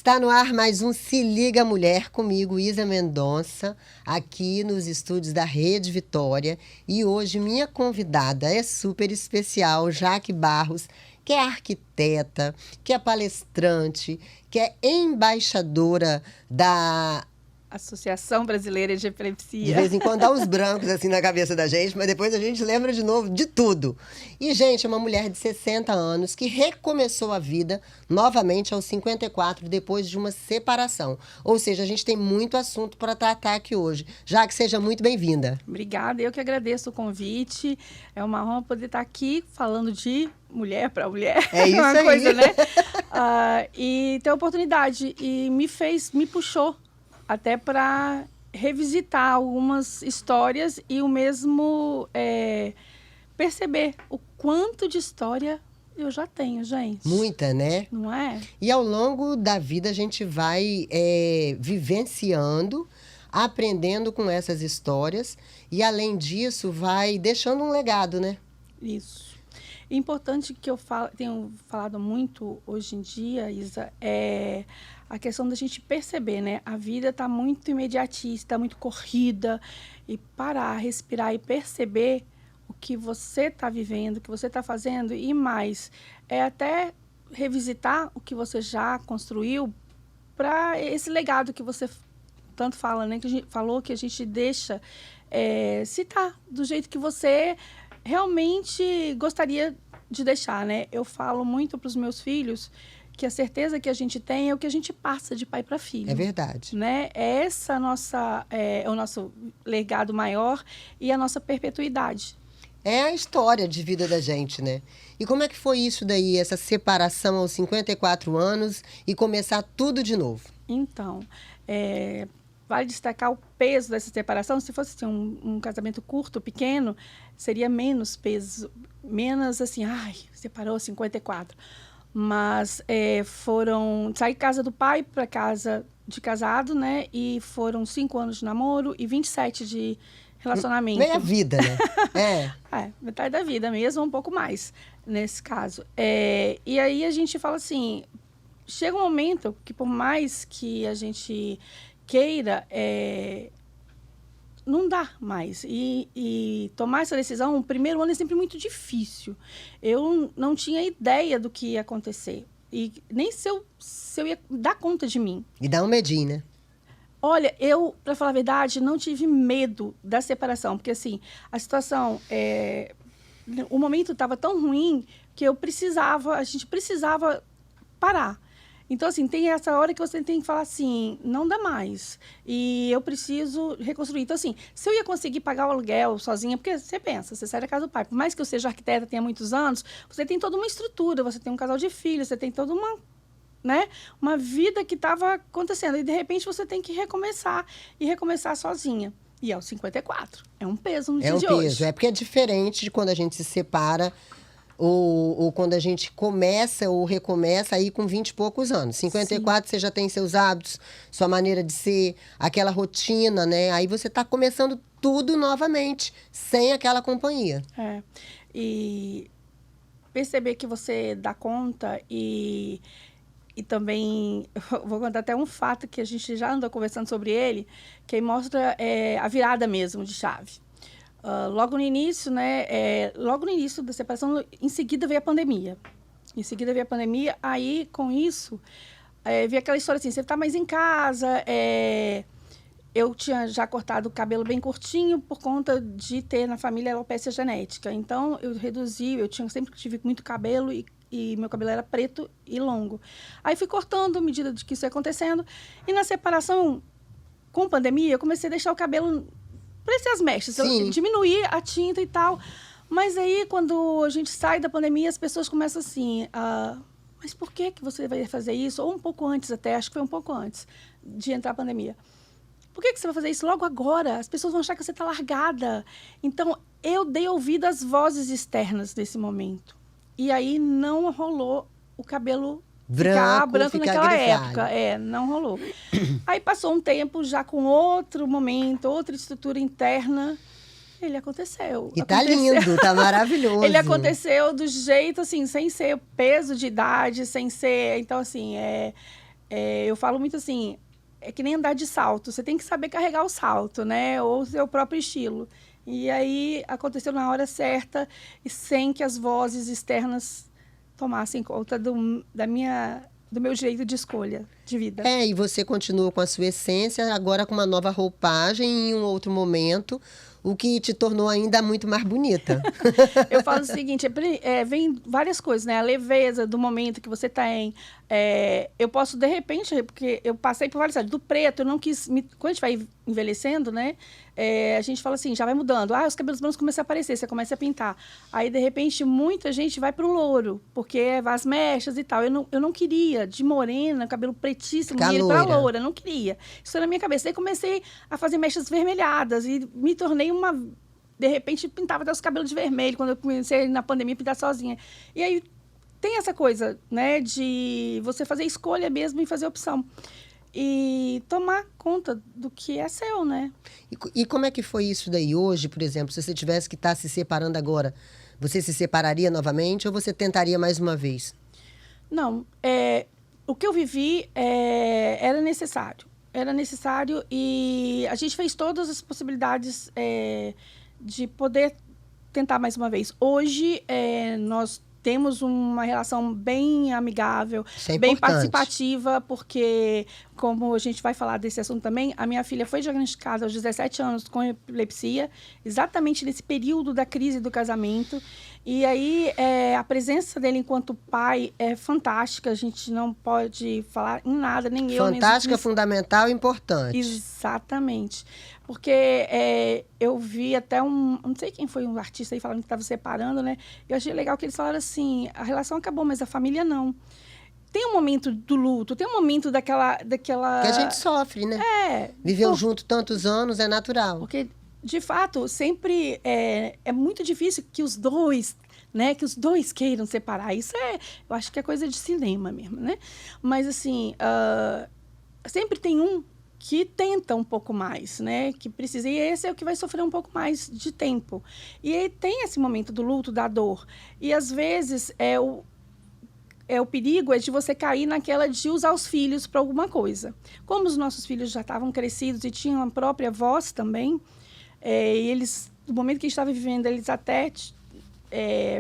Está no ar mais um Se Liga Mulher, comigo, Isa Mendonça, aqui nos estúdios da Rede Vitória. E hoje minha convidada é super especial, Jaque Barros, que é arquiteta, que é palestrante, que é embaixadora da Associação Brasileira de Epilepsia. De vez em quando dá uns brancos assim na cabeça da gente, mas depois a gente lembra de novo de tudo. E, gente, é uma mulher de 60 anos que recomeçou a vida novamente aos 54, depois de uma separação. Ou seja, a gente tem muito assunto para tratar aqui hoje. Jaque, seja muito bem-vinda. Obrigada, eu que agradeço o convite. É uma honra poder estar aqui falando de mulher para mulher. É isso uma aí. Coisa, né? E ter a oportunidade. E me puxou até para revisitar algumas histórias e o mesmo perceber o quanto de história eu já tenho, gente. Muita, né? Não é? E ao longo da vida a gente vai vivenciando, aprendendo com essas histórias e, além disso, vai deixando um legado, né? Isso. Importante que eu tenho falado muito hoje em dia, Isa, é a questão da gente perceber, né? A vida está muito imediatista, muito corrida, e parar, respirar e perceber o que você está vivendo, o que você está fazendo, e mais, até revisitar o que você já construiu para esse legado que você tanto fala, né? Que a gente falou que a gente deixa citar do jeito que você realmente gostaria de deixar, né? Eu falo muito para os meus filhos que a certeza que a gente tem é o que a gente passa de pai para filho. É verdade. Né? Essa é o nosso legado maior e a nossa perpetuidade. É a história de vida da gente, né? E como é que foi isso daí, essa separação aos 54 anos e começar tudo de novo? Então, vale destacar o peso dessa separação. Se fosse assim, um casamento curto, pequeno, seria menos peso, menos assim, separou aos 54. Mas saí de casa do pai para casa de casado, né? E foram 5 anos de namoro e 27 de relacionamento. Meia vida, né? Metade da vida mesmo, um pouco mais, nesse caso. E aí a gente fala assim, chega um momento que por mais que a gente queira, não dá mais. E tomar essa decisão, o primeiro ano é sempre muito difícil. Eu não tinha ideia do que ia acontecer. E nem se eu ia dar conta de mim. E dá um medinho, né? Olha, eu, para falar a verdade, não tive medo da separação. Porque, assim, a situação... o momento estava tão ruim que a gente precisava parar. Então, assim, tem essa hora que você tem que falar assim, não dá mais. E eu preciso reconstruir. Então, assim, se eu ia conseguir pagar o aluguel sozinha, porque você pensa, você sai da casa do pai, por mais que eu seja arquiteta, tenha muitos anos, você tem toda uma estrutura, você tem um casal de filhos, você tem toda uma vida que estava acontecendo. E, de repente, você tem que recomeçar e recomeçar sozinha. E aos 54. É um peso no dia de hoje. É um peso. É porque é diferente de quando a gente se separa ou quando a gente começa ou recomeça aí com 20 e poucos anos. 54, Sim. Você já tem seus hábitos, sua maneira de ser, aquela rotina, né? Aí você está começando tudo novamente, sem aquela companhia. E perceber que você dá conta e também, vou contar até um fato que a gente já andou conversando sobre ele, que mostra a virada mesmo de chave. Logo no início, né? Logo no início da separação, em seguida veio a pandemia. Aí com isso, veio aquela história assim, você está mais em casa. Eu tinha já cortado o cabelo bem curtinho por conta de ter na família alopecia genética. Então, eu reduzi, sempre tive muito cabelo e meu cabelo era preto e longo. Aí fui cortando à medida de que isso ia acontecendo. E na separação, com pandemia, eu comecei a deixar o cabelo parecer as mechas. Eu diminuí a tinta e tal. Mas aí, quando a gente sai da pandemia, as pessoas começam assim, mas por que você vai fazer isso? Ou um pouco antes até, acho que foi um pouco antes de entrar a pandemia. Por que você vai fazer isso logo agora? As pessoas vão achar que você está largada. Então, eu dei ouvido às vozes externas nesse momento. E aí não rolou o cabelo branco naquela época. Não rolou. Aí passou um tempo já com outro momento, outra estrutura interna. Ele aconteceu. E tá lindo, tá maravilhoso. Ele aconteceu do jeito, assim, sem ser peso de idade, sem ser... Então, assim, eu falo muito assim, é que nem andar de salto. Você tem que saber carregar o salto, né? Ou o seu próprio estilo. E aí aconteceu na hora certa e sem que as vozes externas tomassem conta do meu direito de escolha de vida. E você continua com a sua essência, agora com uma nova roupagem em um outro momento, o que te tornou ainda muito mais bonita. Eu falo o seguinte, vem várias coisas, né? A leveza do momento que você tem. Eu posso, de repente, porque eu passei por várias áreas. Do preto, eu não quis... Quando a gente vai envelhecendo, né? A gente fala assim, já vai mudando. Os cabelos brancos começam a aparecer, você começa a pintar. Aí, de repente, muita gente vai para o louro, porque as mechas e tal. Eu não queria, de morena, cabelo pretíssimo, ir para loura. Não queria. Isso era na minha cabeça. Aí comecei a fazer mechas vermelhadas e me tornei uma... De repente, pintava até os cabelos de vermelho, quando eu comecei na pandemia a pintar sozinha. E aí, tem essa coisa, né, de você fazer escolha mesmo e fazer opção. E tomar conta do que é seu, né? E como é que foi isso daí hoje, por exemplo? Se você tivesse que estar se separando agora, você se separaria novamente ou você tentaria mais uma vez? Não, o que eu vivi era necessário. Era necessário e a gente fez todas as possibilidades de poder tentar mais uma vez. Hoje, nós temos uma relação bem amigável, bem participativa, porque, como a gente vai falar desse assunto também, a minha filha foi diagnosticada aos 17 anos com epilepsia, exatamente nesse período da crise do casamento. E aí, a presença dele enquanto pai é fantástica, a gente não pode falar em nada, nem eu, nem... Fantástica, fundamental e importante. Exatamente. Porque eu vi até não sei quem foi um artista aí falando que estava separando, né? Eu achei legal que eles falaram assim, a relação acabou, mas a família não. Tem um momento do luto, tem um momento daquela... Que a gente sofre, né? Viveu junto tantos anos, é natural. Porque, de fato, sempre é muito difícil que os dois, né? Que os dois queiram separar. Isso eu acho que é coisa de cinema mesmo, né? Mas, assim, sempre tem um que tenta um pouco mais, né? Que precisa. E esse é o que vai sofrer um pouco mais de tempo. E aí tem esse momento do luto, da dor. E, às vezes, o perigo é de você cair naquela de usar os filhos para alguma coisa. Como os nossos filhos já estavam crescidos e tinham a própria voz também, e eles, no momento que a gente estava vivendo, eles até...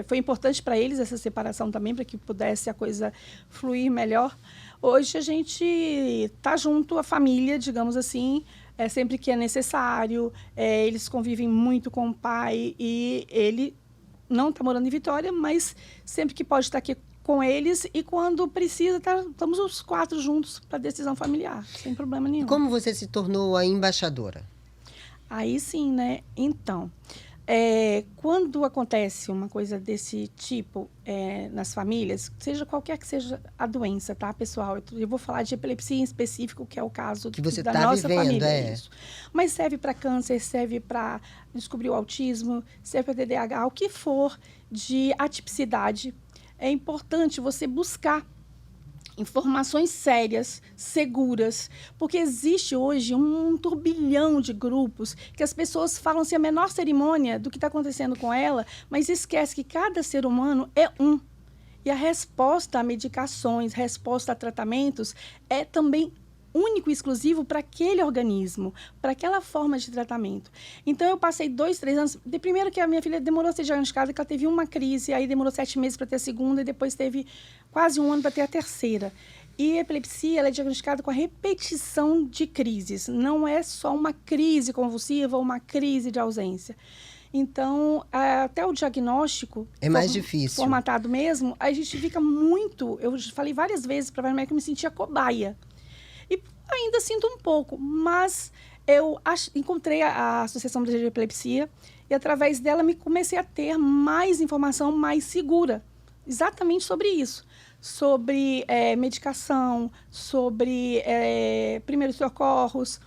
foi importante para eles essa separação também, para que pudesse a coisa fluir melhor. Hoje a gente está junto, a família, digamos assim, sempre que é necessário. Eles convivem muito com o pai e ele não está morando em Vitória, mas sempre que pode estar aqui com eles e quando precisa, estamos os 4 juntos para decisão familiar, sem problema nenhum. E como você se tornou a embaixadora? Aí sim, né? Então... quando acontece uma coisa desse tipo nas famílias, seja qualquer que seja a doença, tá, pessoal? Eu vou falar de epilepsia em específico, que é o caso que você da tá nossa vivendo, família. Isso. Mas serve para câncer, serve para descobrir o autismo, serve para TDAH, o que for de atipicidade. É importante você buscar informações sérias, seguras, porque existe hoje um turbilhão de grupos que as pessoas falam sem a menor cerimônia do que está acontecendo com ela, mas esquece que cada ser humano é um. E a resposta a medicações, resposta a tratamentos é também único e exclusivo para aquele organismo, para aquela forma de tratamento. Então, eu passei 2, 3 anos... Primeiro que a minha filha demorou a ser diagnosticada, que ela teve uma crise, aí demorou 7 meses para ter a segunda, e depois teve quase 1 ano para ter a terceira. E a epilepsia, ela é diagnosticada com a repetição de crises. Não é só uma crise convulsiva ou uma crise de ausência. Então, até o diagnóstico... É mais difícil. Formatado mesmo, a gente fica muito... Eu falei várias vezes para a minha mãe que eu me sentia cobaia. E ainda sinto um pouco, mas eu encontrei a Associação Brasileira de Epilepsia e, através dela, comecei a ter mais informação mais segura, exatamente sobre isso. Sobre medicação, sobre primeiros socorros,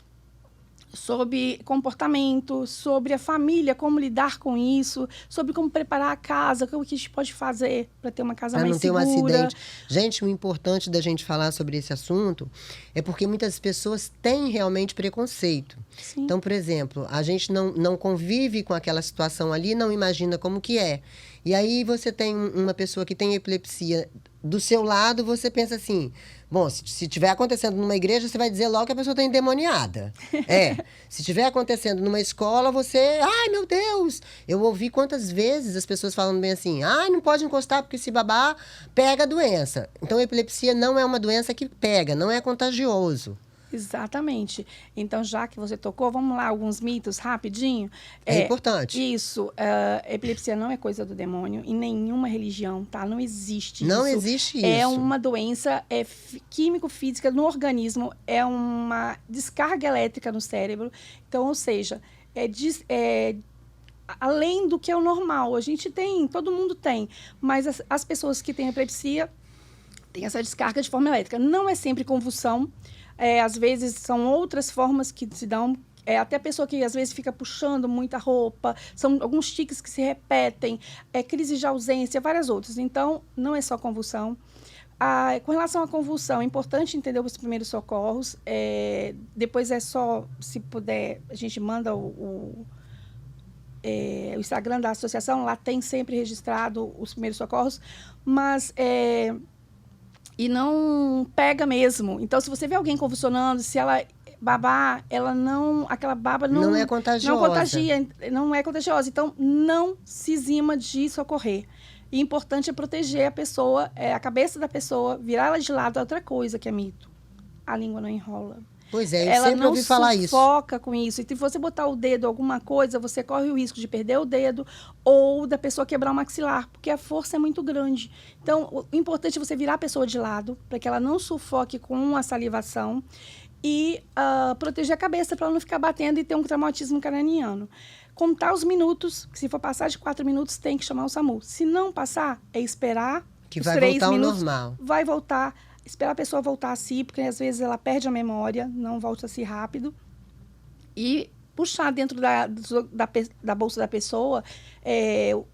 sobre comportamento, sobre a família, como lidar com isso, sobre como preparar a casa, o que a gente pode fazer para ter uma casa mais segura. Para não ter um acidente. Gente, o importante da gente falar sobre esse assunto é porque muitas pessoas têm realmente preconceito. Sim. Então, por exemplo, a gente não convive com aquela situação ali, não imagina como que é. E aí você tem uma pessoa que tem epilepsia do seu lado, você pensa assim, bom, se tiver acontecendo numa igreja, você vai dizer logo que a pessoa está endemoniada. Se tiver acontecendo numa escola, você, ai, meu Deus! Eu ouvi quantas vezes as pessoas falando bem assim, ai, não pode encostar porque se babar, pega a doença. Então, a epilepsia não é uma doença que pega, não é contagioso. Exatamente. Então, já que você tocou, vamos lá, alguns mitos, rapidinho. É importante. Isso. Epilepsia não é coisa do demônio em nenhuma religião, tá? Não existe Não isso. existe isso. É uma doença químico-física no organismo, é uma descarga elétrica no cérebro. Então, ou seja, além do que é o normal. A gente tem, todo mundo tem, mas as pessoas que têm epilepsia têm essa descarga de forma elétrica. Não é sempre convulsão. Às vezes são outras formas que se dão. Até a pessoa que às vezes fica puxando muita roupa, são alguns tiques que se repetem, crise de ausência, várias outras. Então, não é só convulsão. Com relação à convulsão, é importante entender os primeiros socorros. Depois é só, se puder, a gente manda o Instagram da associação, lá tem sempre registrado os primeiros socorros, mas e não pega mesmo. Então, se você vê alguém convulsionando, se ela babar, aquela baba não é contagiosa. Não é contagiosa. Então, não se zima de socorrer. E importante é proteger a pessoa, a cabeça da pessoa, virar ela de lado. Outra coisa que é mito: a língua não enrola. Pois é, eu sempre ouvi falar isso. Ela não sufoca com isso. E se você botar o dedo em alguma coisa, você corre o risco de perder o dedo ou da pessoa quebrar o maxilar, porque a força é muito grande. Então, o importante é você virar a pessoa de lado, para que ela não sufoque com a salivação e proteger a cabeça para ela não ficar batendo e ter um traumatismo craniano. Contar os minutos, que se for passar de 4 minutos, tem que chamar o SAMU. Se não passar, é esperar que os vai 3 voltar minutos. Ao normal. Vai voltar. Esperar a pessoa voltar a si, porque às vezes ela perde a memória, não volta a si rápido. E puxar dentro da bolsa da pessoa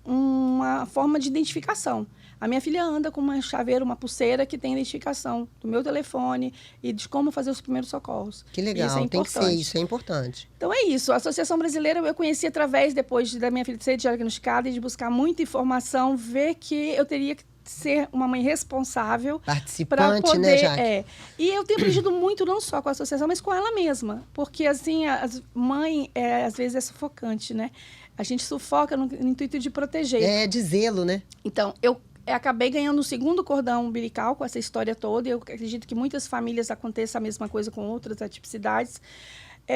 uma forma de identificação. A minha filha anda com uma chaveira, uma pulseira que tem identificação do meu telefone e de como fazer os primeiros socorros. Que legal, isso é tem que ser isso, é importante. Então é isso, a Associação Brasileira eu conheci através, depois da minha filha ser diagnosticada e de buscar muita informação, ver que eu teria que ser uma mãe responsável. Participante, poder, né, Jaque? E eu tenho aprendido muito, não só com a associação, mas com ela mesma. Porque, assim, mãe, às vezes é sufocante, né? A gente sufoca no intuito de proteger. De zelo, né? Então, eu acabei ganhando o segundo cordão umbilical com essa história toda. E eu acredito que muitas famílias aconteça a mesma coisa com outras atipicidades.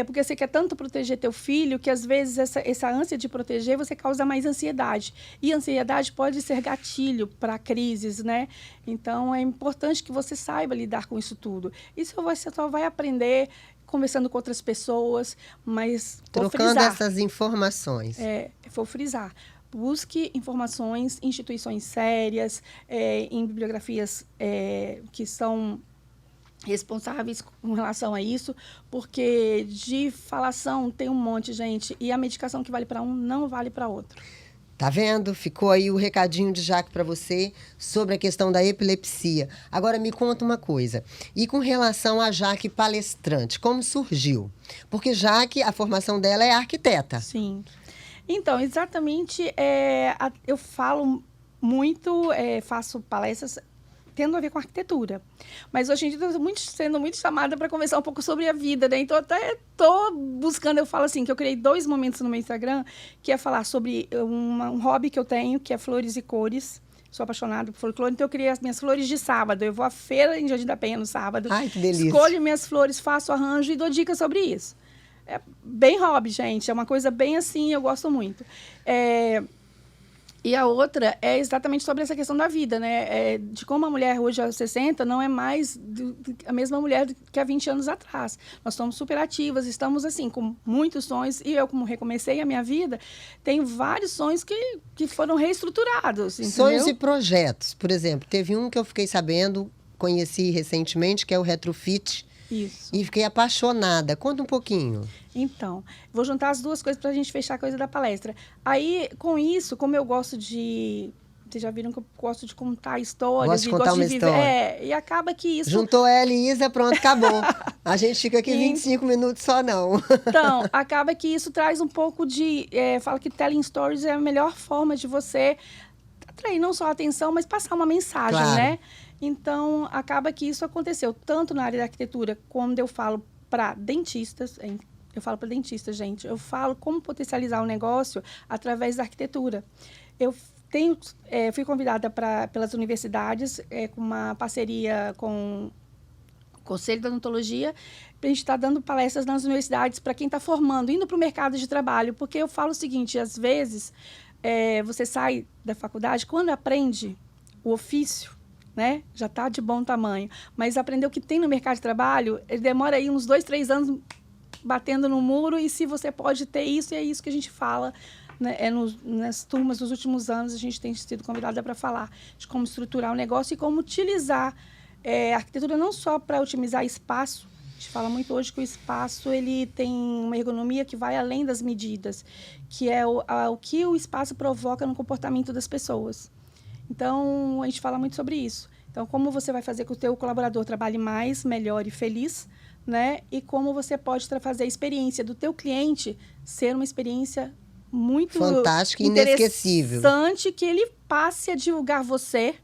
Porque você quer tanto proteger teu filho que, às vezes, essa ânsia de proteger, você causa mais ansiedade. E a ansiedade pode ser gatilho para crises, né? Então, é importante que você saiba lidar com isso tudo. Isso você só vai aprender conversando com outras pessoas, mas... Trocando essas informações. Vou frisar. Busque informações, instituições sérias, em bibliografias que são responsáveis com relação a isso, porque de falação tem um monte, gente, e a medicação que vale para um não vale para outro. Tá vendo? Ficou aí o recadinho de Jaque para você sobre a questão da epilepsia. Agora me conta uma coisa. E com relação a Jaque palestrante, como surgiu? Porque Jaque, a formação dela é arquiteta. Sim. Então, exatamente, eu falo muito, faço palestras tendo a ver com arquitetura. Mas hoje em dia estou sendo muito chamada para conversar um pouco sobre a vida, né? Então, até estou buscando, eu falo assim, que eu criei 2 momentos no meu Instagram, que é falar sobre um hobby que eu tenho, que é flores e cores. Sou apaixonada por folclore, então eu criei as minhas flores de sábado. Eu vou à feira em Jardim da Penha no sábado. Ai, que delícia. Escolho minhas flores, faço arranjo e dou dicas sobre isso. É bem hobby, gente. É uma coisa bem assim, eu gosto muito. E a outra é exatamente sobre essa questão da vida, né? De como a mulher hoje, aos 60, não é mais a mesma mulher que há 20 anos atrás. Nós somos super ativas, estamos, assim, com muitos sonhos. E eu, como recomecei a minha vida, tenho vários sonhos que foram reestruturados, entendeu? Sonhos e projetos. Por exemplo, teve um que eu fiquei sabendo, conheci recentemente, que é o Retrofit. Isso. E fiquei apaixonada. Conta um pouquinho. Então, vou juntar as duas coisas para a gente fechar a coisa da palestra. Aí, com isso, como eu gosto de... Vocês já viram que eu gosto de contar histórias. Gosto de contar uma história. E acaba que isso... Juntou ela e Isa, pronto, acabou. A gente fica aqui 25 minutos só, não. Então, acaba que isso traz um pouco de... fala que telling stories é a melhor forma de você atrair não só a atenção, mas passar uma mensagem, Claro. né? Então, acaba que isso aconteceu tanto na área da arquitetura, quando eu falo para dentistas, eu falo para dentistas, gente, eu falo como potencializar o negócio através da arquitetura. Eu fui convidada pelas universidades, com uma parceria com o Conselho da Odontologia, para a gente estar dando palestras nas universidades para quem está formando, indo para o mercado de trabalho. Porque eu falo o seguinte, às vezes, você sai da faculdade, quando aprende o ofício, né, já está de bom tamanho, mas aprender o que tem no mercado de trabalho, ele demora aí uns 2, 3 anos batendo no muro, e se você pode ter isso, e é isso que a gente fala, né, nas turmas dos últimos anos, a gente tem sido convidada para falar de como estruturar o negócio e como utilizar a arquitetura não só para otimizar espaço. A gente fala muito hoje que o espaço ele tem uma ergonomia que vai além das medidas, que é o que o espaço provoca no comportamento das pessoas. Então, a gente fala muito sobre isso. Então, como você vai fazer com que o teu colaborador trabalhe mais, melhor e feliz, né? E como você pode fazer a experiência do teu cliente ser uma experiência muito fantástica e inesquecível. Interessante, que ele passe a divulgar você,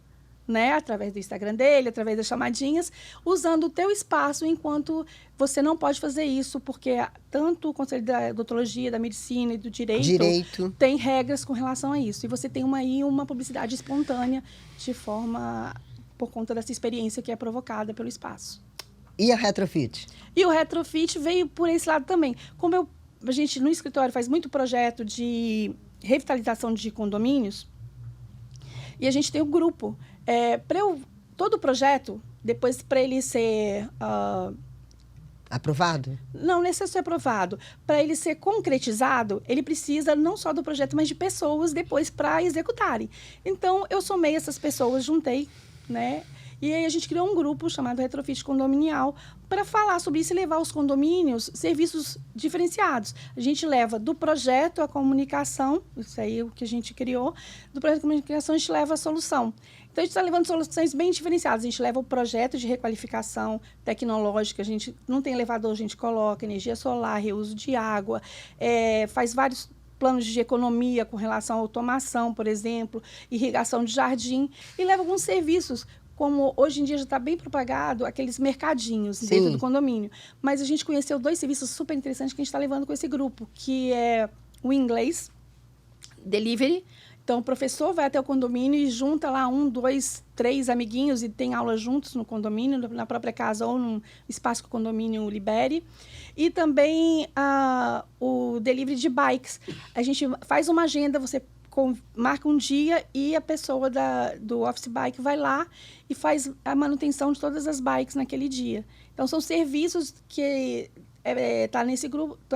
né, através do Instagram dele, através das chamadinhas, usando o teu espaço, enquanto você não pode fazer isso, porque tanto o Conselho da Odontologia, da Medicina e do Direito tem regras com relação a isso. E você tem uma publicidade espontânea por conta dessa experiência que é provocada pelo espaço. E a retrofit? E o retrofit veio por esse lado também. Como a gente, no escritório, faz muito projeto de revitalização de condomínios, e a gente tem um grupo. Todo o projeto, depois para ele ser... aprovado? Não necessariamente ser aprovado. Para ele ser concretizado, ele precisa não só do projeto, mas de pessoas depois para executarem. Então, eu somei essas pessoas, juntei, né? E aí a gente criou um grupo chamado Retrofit Condominial para falar sobre isso e levar aos condomínios serviços diferenciados. A gente leva do projeto à comunicação, isso aí é o que a gente criou, do projeto à comunicação a gente leva a solução. Então, a gente está levando soluções bem diferenciadas. A gente leva o projeto de requalificação tecnológica, a gente não tem elevador, a gente coloca energia solar, reuso de água, faz vários planos de economia com relação à automação, por exemplo, irrigação de jardim, e leva alguns serviços, como hoje em dia já está bem propagado, aqueles mercadinhos dentro do condomínio. Mas a gente conheceu 2 serviços super interessantes que a gente está levando com esse grupo, que é o inglês, delivery. Então, o professor vai até o condomínio e junta lá 1, 2, 3 amiguinhos e tem aula juntos no condomínio, na própria casa ou num espaço que o condomínio libere. E também o delivery de bikes. A gente faz uma agenda, você marca um dia e a pessoa do Office Bike vai lá e faz a manutenção de todas as bikes naquele dia. Então, são serviços que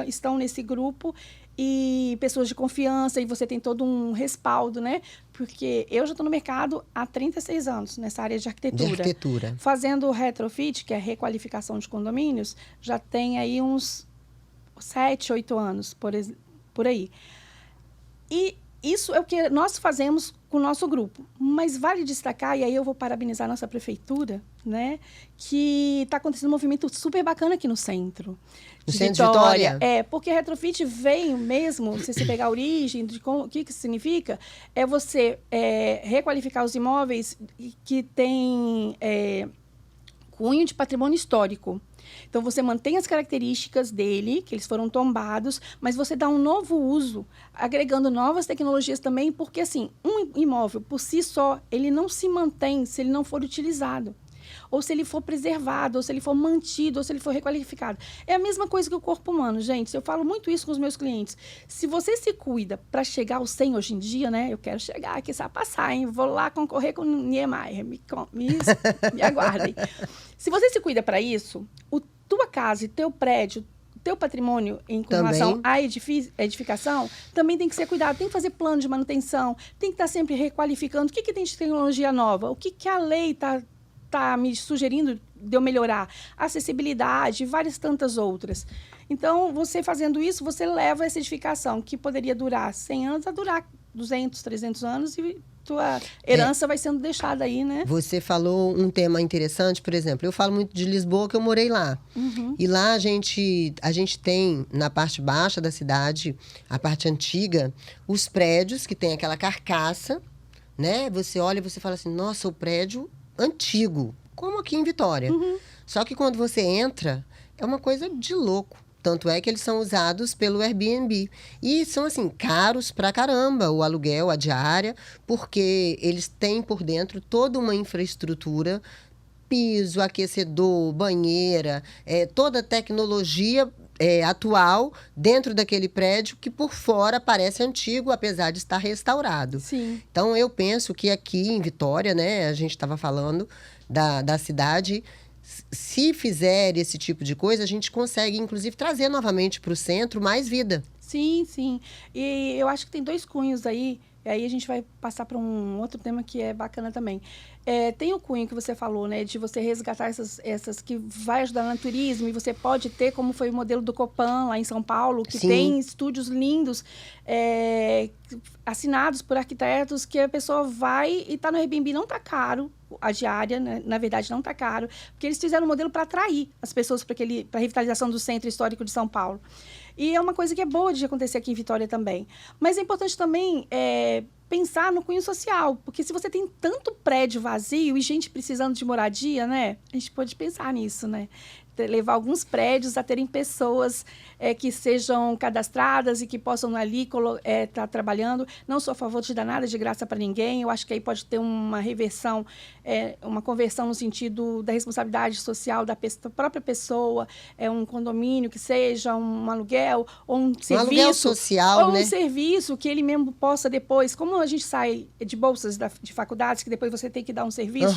estão nesse grupo, e pessoas de confiança, e você tem todo um respaldo, né? Porque eu já estou no mercado há 36 anos, nessa área de arquitetura. Fazendo o retrofit, que é a requalificação de condomínios, já tem aí uns 7, 8 anos, por aí. E isso é o que nós fazemos com o nosso grupo. Mas vale destacar, e aí eu vou parabenizar a nossa prefeitura, né? Que está acontecendo um movimento super bacana aqui no centro. No centro de Vitória? Porque retrofit veio mesmo, se você pegar a origem, o que isso significa, é você requalificar os imóveis que têm cunho de patrimônio histórico. Então, você mantém as características dele, que eles foram tombados, mas você dá um novo uso, agregando novas tecnologias também, porque, assim, um imóvel, por si só, ele não se mantém se ele não for utilizado, ou se ele for preservado, ou se ele for mantido, ou se ele for requalificado. É a mesma coisa que o corpo humano, gente. Eu falo muito isso com os meus clientes. Se você se cuida para chegar ao 100 hoje em dia, né? Eu quero chegar aqui, sabe passar, hein? Vou lá concorrer com o Niemeyer. Me aguardem. Se você se cuida para isso, tua casa e teu prédio, teu patrimônio com relação à edificação, também tem que ser cuidado. Tem que fazer plano de manutenção, tem que estar sempre requalificando. O que tem de tecnologia nova? O que a lei está me sugerindo de eu melhorar? Acessibilidade, várias tantas outras. Então, você fazendo isso, você leva essa edificação, que poderia durar 100 anos, a durar 200, 300 anos, e tua herança vai sendo deixada aí, né? Você falou um tema interessante, por exemplo, eu falo muito de Lisboa, que eu morei lá. E lá a gente tem, na parte baixa da cidade, a parte antiga, os prédios que tem aquela carcaça, né? Você olha e você fala assim, nossa, o prédio antigo, como aqui em Vitória. Só que quando você entra, é uma coisa de louco. Tanto é que eles são usados pelo Airbnb. E são, assim, caros pra caramba o aluguel, a diária, porque eles têm por dentro toda uma infraestrutura, piso, aquecedor, banheira, toda a tecnologia atual dentro daquele prédio que por fora parece antigo, apesar de estar restaurado. Sim. Então, eu penso que aqui em Vitória, né, a gente estava falando da cidade, se fizer esse tipo de coisa, a gente consegue, inclusive, trazer novamente para o centro mais vida. Sim, sim. E eu acho que tem 2 cunhos aí, e aí a gente vai passar para um outro tema que é bacana também. Tem o cunho que você falou, né, de você resgatar essas que vai ajudar no turismo, e você pode ter, como foi o modelo do Copan, lá em São Paulo, que Sim. tem estúdios lindos, assinados por arquitetos, que a pessoa vai e está no Airbnb, não está caro, a diária, né? Na verdade, não está caro, porque eles fizeram um modelo para atrair as pessoas para a revitalização do centro histórico de São Paulo. E é uma coisa que é boa de acontecer aqui em Vitória também. Mas é importante também pensar no cunho social, porque se você tem tanto prédio vazio e gente precisando de moradia, né? A gente pode pensar nisso, né? Levar alguns prédios a terem pessoas que sejam cadastradas e que possam ali estar trabalhando. Não sou a favor de dar nada de graça para ninguém. Eu acho que aí pode ter uma reversão, uma conversão no sentido da responsabilidade social da própria pessoa, um condomínio que seja, um aluguel, ou um serviço. Um aluguel social, ou né? um serviço que ele mesmo possa depois, como a gente sai de bolsas de faculdades, que depois você tem que dar um serviço.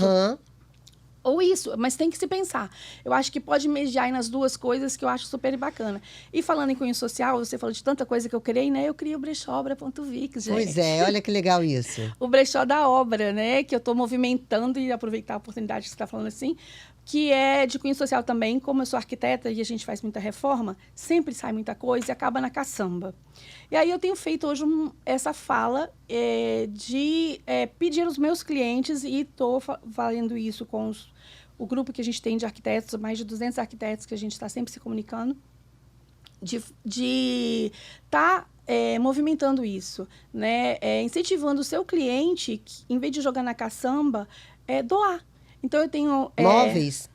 Ou isso, mas tem que se pensar. Eu acho que pode mediar aí nas duas coisas, que eu acho super bacana. E falando em cunho social, você falou de tanta coisa que eu criei, né? Eu criei o Brechó Obra.Vix, gente. Pois é, olha que legal isso. O Brechó da Obra, né? Que eu estou movimentando, e aproveitar a oportunidade que você está falando assim, que é de cunho social também. Como eu sou arquiteta e a gente faz muita reforma, sempre sai muita coisa e acaba na caçamba. E aí eu tenho feito hoje essa fala de pedir aos meus clientes, e estou valendo isso com o grupo que a gente tem de arquitetos, mais de 200 arquitetos que a gente está sempre se comunicando, de estar movimentando isso, né? Incentivando o seu cliente, em vez de jogar na caçamba, doar. Então, eu tenho... Móveis?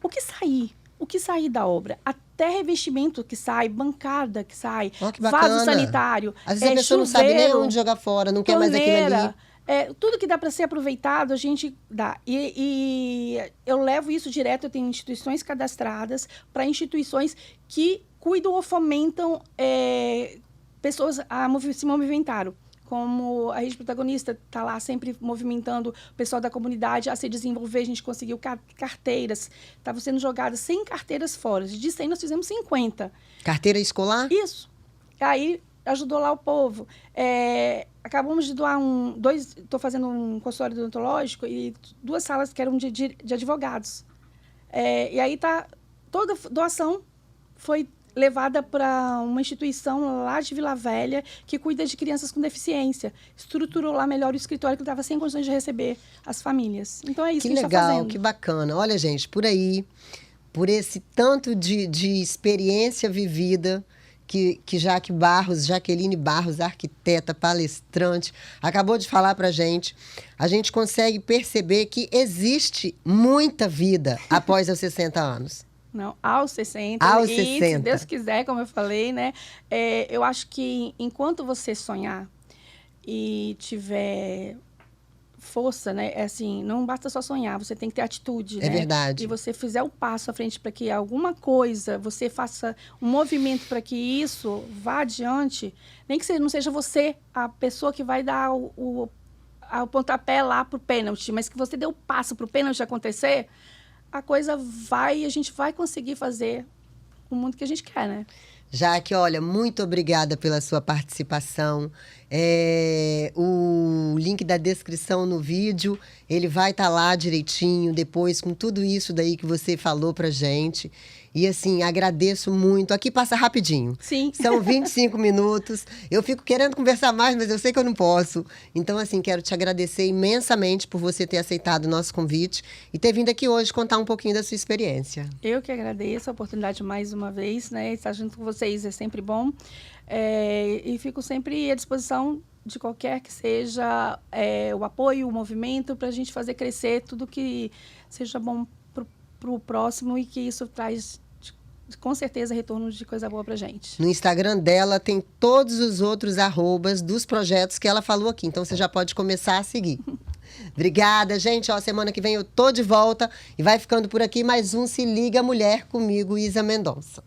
O que sair da obra, até revestimento que sai, bancada que sai, que bacana. Vaso sanitário, às vezes a pessoa não sabe nem onde jogar fora, não quer mais aquilo ali. Tudo que dá para ser aproveitado, a gente dá. E eu levo isso direto, eu tenho instituições cadastradas para instituições que cuidam ou fomentam pessoas a se movimentarem. Como a Rede Protagonista está lá sempre movimentando o pessoal da comunidade a se desenvolver. A gente conseguiu carteiras. Estavam sendo jogadas 100 carteiras fora. De 100, nós fizemos 50. Carteira escolar? Isso. Aí, ajudou lá o povo. Acabamos de doar estou fazendo um consultório odontológico e 2 salas que eram de advogados. E aí, toda doação foi levada para uma instituição lá de Vila Velha que cuida de crianças com deficiência. Estruturou lá melhor o escritório, que estava sem condições de receber as famílias. Então, é isso que a gente está fazendo. Que legal, que bacana. Olha, gente, por aí, por esse tanto de experiência vivida que Jaqueline Barros, arquiteta, palestrante, acabou de falar para a gente consegue perceber que existe muita vida após os 60 anos. Não, aos 60. Aos e 60. Se Deus quiser, como eu falei, né? Eu acho que enquanto você sonhar e tiver força, né? Assim, não basta só sonhar, você tem que ter atitude, né? É verdade. E você fizer o passo à frente para que alguma coisa, você faça um movimento para que isso vá adiante, nem que não seja você a pessoa que vai dar o pontapé lá pro pênalti, mas que você dê o passo pro pênalti acontecer, a coisa a gente vai conseguir fazer o mundo que a gente quer, né? Jaque, olha, muito obrigada pela sua participação. O link da descrição no vídeo, ele vai estar lá direitinho, depois com tudo isso daí que você falou pra gente. E assim, agradeço muito. Aqui passa rapidinho. Sim. São 25 minutos. Eu fico querendo conversar mais, mas eu sei que eu não posso. Então, assim, quero te agradecer imensamente por você ter aceitado o nosso convite e ter vindo aqui hoje contar um pouquinho da sua experiência. Eu que agradeço a oportunidade mais uma vez, né? Estar junto com vocês é sempre bom. E fico sempre à disposição de qualquer que seja o apoio, o movimento, para a gente fazer crescer tudo que seja bom para o próximo e que isso traz, com certeza, retorno de coisa boa para a gente. No Instagram dela tem todos os outros arrobas dos projetos que ela falou aqui, então você já pode começar a seguir. Obrigada, gente. Ó, semana que vem eu tô de volta e vai ficando por aqui mais um Se Liga Mulher comigo, Isa Mendonça.